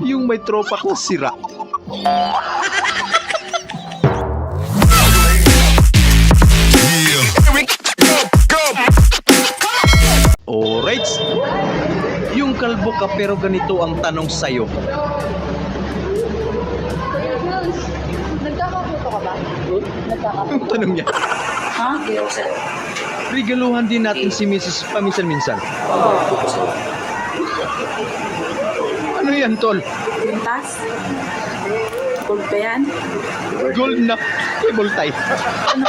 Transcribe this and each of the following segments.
Yung may tropa kong sira. Alright. Yung kalbo ka pero ganito ang tanong sa'yo. Nagkakaputo ka ba? Yung tanong niya. Ha? Hindi ako sa'yo. Regaluhan din natin si Mrs. paminsan-minsan. Ano yan, tol? Pintas? Gold ba yan? Gold na cable tie. Ano?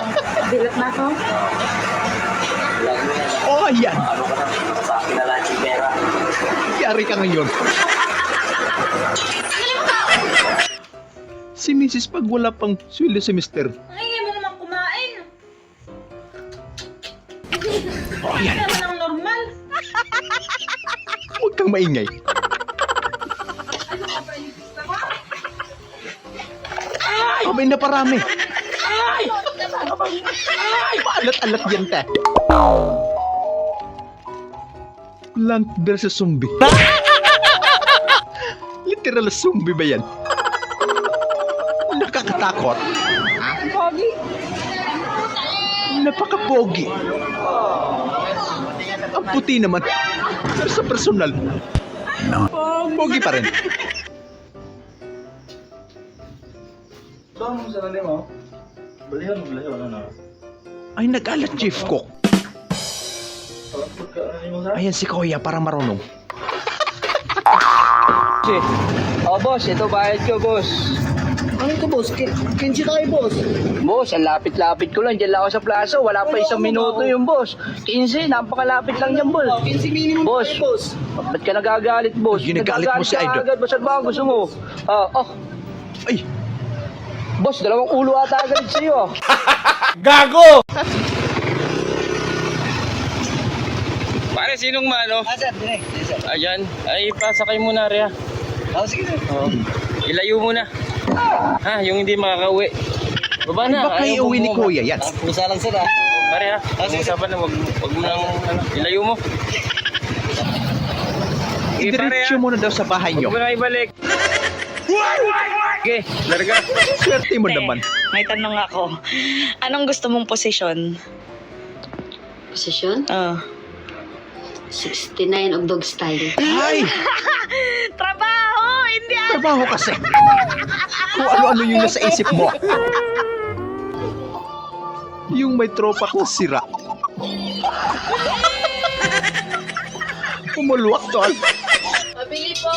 Bilat na to? Oh, yan. Yari ka ngayon. Si Mrs. pag wala pang sweldo semester. Ay, mo naman kumain. Oh, yan. Hindi naman ang normal. Huwag kang maingay. Abay na parami. Paalat-alat yan, te. Plant versus zombie. Literal zombie ba yan? Nakakatakot. Pogi. Napaka-pogi. Ang puti naman. Pero sa personal, pogi pa rin. Saan mo sa kanila mo? Balihan, ano? Ay, nag-alat chief cook. Saan ka, mo sa? Ayan si Kuya, parang marunong. Oh, boss, ito bayad ko, boss. Ano ito, boss? Kenshi tayo, boss. Boss, ang lapit-lapit ko lang. Diyan lang ako sa plaza. Wala pa isang minuto yung boss. 15, napakalapit lang yan, boss. 15 minimum Boss, tayo, boss. ba't ka nagagalit, boss? Yung nagalit mo si Nagagalit ka Idol. agad, boss. Ano ba ang gusto mo? Ay, Boss, dalawang ulo ata agad sa'yo. Pare, sinong mano? Ah, sir, direct. Yes, sir. Ayan. Ay, pasakay mo na, Ria. Oh, sige, sir. Ilayo mo na. Ha, yung hindi makakauwi. Baba na. baka ayaw mo iuwi ni bumaba. Kuya yan. Pusa lang, sir, ah. Pare ha, usapan na. Wag mo nang, ilayo mo. Okay, pare Idiretso ha. mo na daw sa bahay Huwag nyo. mo na ibalik. Okay, larga. Swerte mo naman. May tanong ako. Anong gusto mong posisyon? Posisyon? Oh. 69 of dog style. Ay, Trabaho! Hindi trabaho kasi. Kung ano-ano yung nasa isip mo. Yung may tropa kong sira. Umulwak, tol. Pabili po.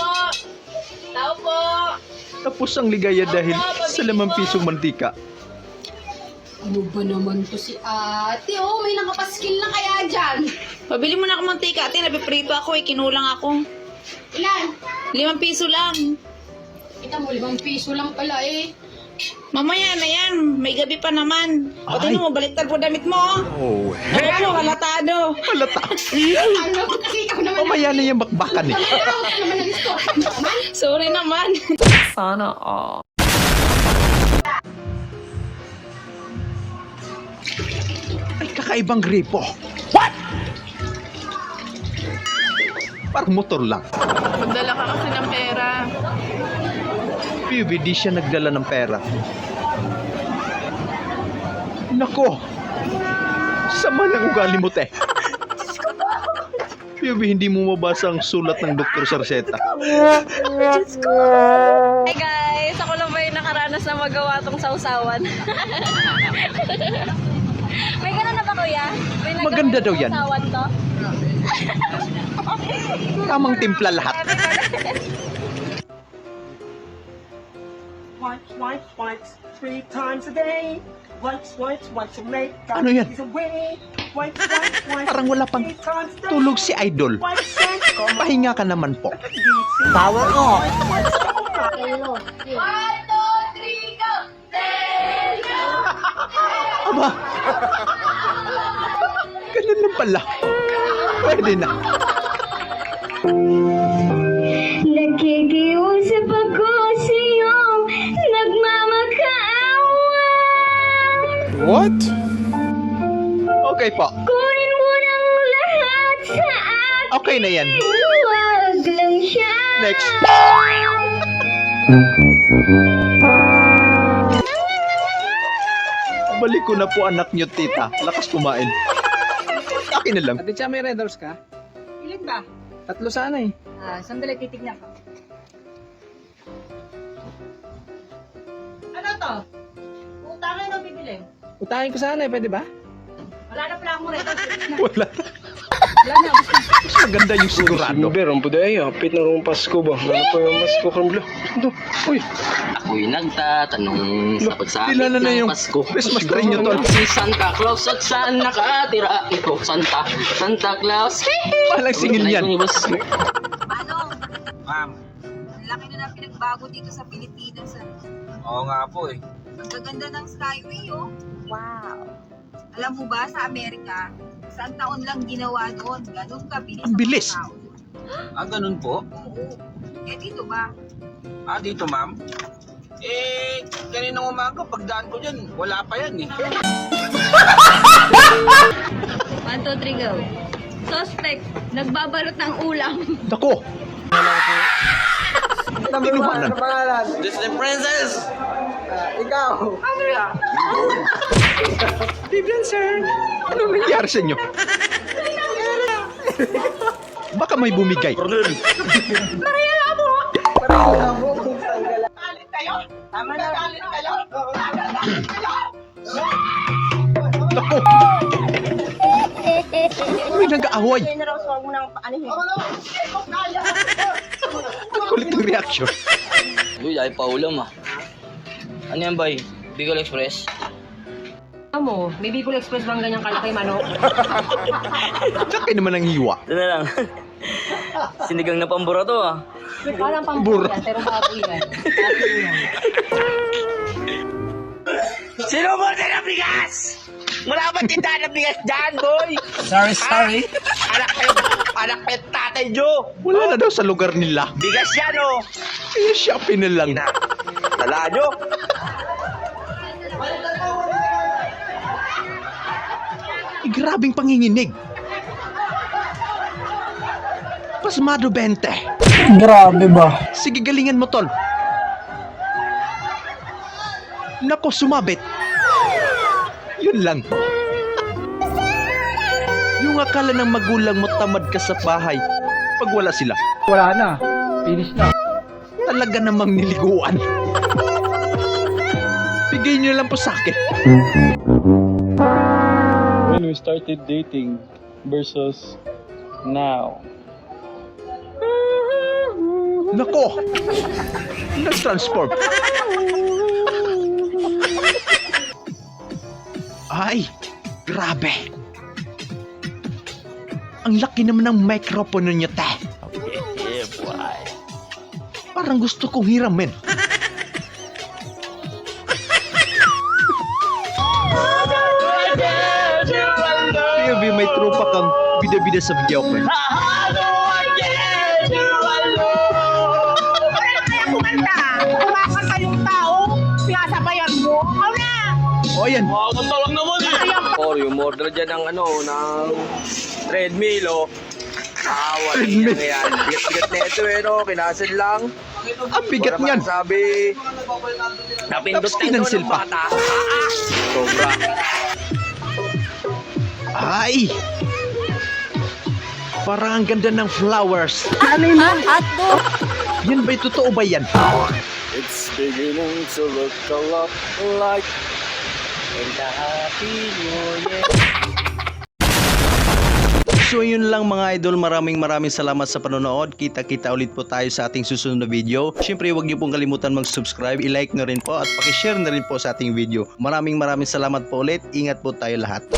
Tao po. Tapos ang ligaya dahil sa 5 pisong mantika. Ano ba naman to si ate? Oh, may nakapaskil na kaya dyan. Pabili mo na ako mantika. Ate, nabiprito ako eh. Kinulang ako. Ilan? 5 piso lang. Kita mo, 5 piso lang pala eh. Mamaya na yan. May gabi pa naman. O, Ay. tinan mo, baliktad po damit mo. Oh, Ano po, halatado. halata. Ano ba kasi ikaw naman? Mamaya na yung bakbakan eh. Ikaw naman nag-store. Sorry naman. Ay, kakaibang gripo. What? Parang motor lang. Magdala ka kasi ng pera. PUV, di siya nagdala ng pera. Nako! Sama ng ugali mo, te. PUV, hindi mo mabasa ang sulat ng Dr. Sarceta. Hi guys! Ako lang ba yung nakaranas na magawa tong sausawan? May ganun na ba kuya? May nagawa Maganda daw yan. sausawan to? Tamang timpla lahat. Swipe, 3 times a day. Swipe to make Ano yan? away. Swipe, Parang wala pang tulog si Idol. Pahinga ka naman po. Power off. Hello. Aba! Ganun lang pala. Pwede na. Nakikiusap ako sa iyong nagmamakaawa. What? Okay po. Kunin mo ng lahat sa akin. Okay na yan. Huwag lang siya. Next. Balik ko na po anak nyo, tita. Lakas kumain. Akin na lang. Ate Cha, may Red Horse ka? Ilan ba? 3 sana eh. Sandali, titignan ko. Ano to? Utangin o bibili? Utangin ko sana eh, pwede ba? Wala na pala akong Red Horse. Wala. Wala na, gusto Mas maganda yung sigurado. ang puday, hapit na rin Pasko ba? Ano pa yung Pasko, Carmelo? Ito, uy. Ako'y nagtatanong sa pagsapit Kilala na ng yung Pasko. Christmas tree nyo, tol. Si Santa Claus at saan nakatira? Ito, Santa Claus. Palang singil yan. Ma'am, ang laki na ng pinagbago dito sa Pilipinas. Oo nga po eh. Ang gaganda ng Skyway, oh. Wow. Alam mo ba, sa Amerika, isang taon lang ginawa doon. Ganun kabilis. Ang bilis. ang mga tao. Ah, ganun po? Oo. Eh, dito ba? Ah, dito ma'am? Eh, kaninang umaga, pagdaan ko dyan, wala pa yan eh. 1, 2, 3, go. Suspect, nagbabalot ng ulam. Dako. Tinuhanan. This is the princess! Ano nangyari sa inyo? Baka may bumigay. Dako. May nag-aaway. Ang kulit ng reaction. Uy, ay pa ulam ah. Ano yan, bay? Bicol Express? mo, may Bicol Express bang ganyang kalaki manok? Laki naman ang hiwa. Ito na lang. Sinigang na pambura to ah. Parang pambura yan, pero baboy yan. Baboy yan. Sino mo na bigas? Wala ba tindahan ng bigas dyan, boy? Sorry. Anak kayo tatay Joe. Wala na daw sa lugar nila. Bigas yan, oh. I-shopping na lang. Tala nyo. Grabing panginginig. Pasmado 20. Grabe ba? Sige, galingan mo, tol. Nako, sumabit. Yun lang. Yung akala ng magulang mo tamad ka sa bahay pag wala sila. Wala na. Finish na. Talaga namang niliguan. Bigay niyo lang po sa akin. When we started dating versus now. Nako! Nag-transform. Ay, grabe. Ang laki naman ng microphone ninyo, te. Yeah, boy. Parang gusto kong hiramin. Baby, may tropa kang bida-bida sa video ko. O yan. Or yung order dyan ng ano, ng treadmill, oh. Wala Treadmill. yan. Bigat-bigat na ito, eh, no? Kinasin lang. Ang bigat niyan. Sabi, napindot Tapos na ito kinansil ng pa. bata. Sobra. Ay! Parang ang ganda ng flowers. Yan ba'y totoo ba yan? It's beginning to look a lot like in the Happy New Year. So yun lang mga idol, maraming salamat sa panonood. Kita-kita ulit po tayo sa ating susunod na video. Siyempre huwag niyo pong kalimutan mag-subscribe, i-like na rin po at paki-share na rin po sa ating video. Maraming salamat po ulit. Ingat po tayo lahat.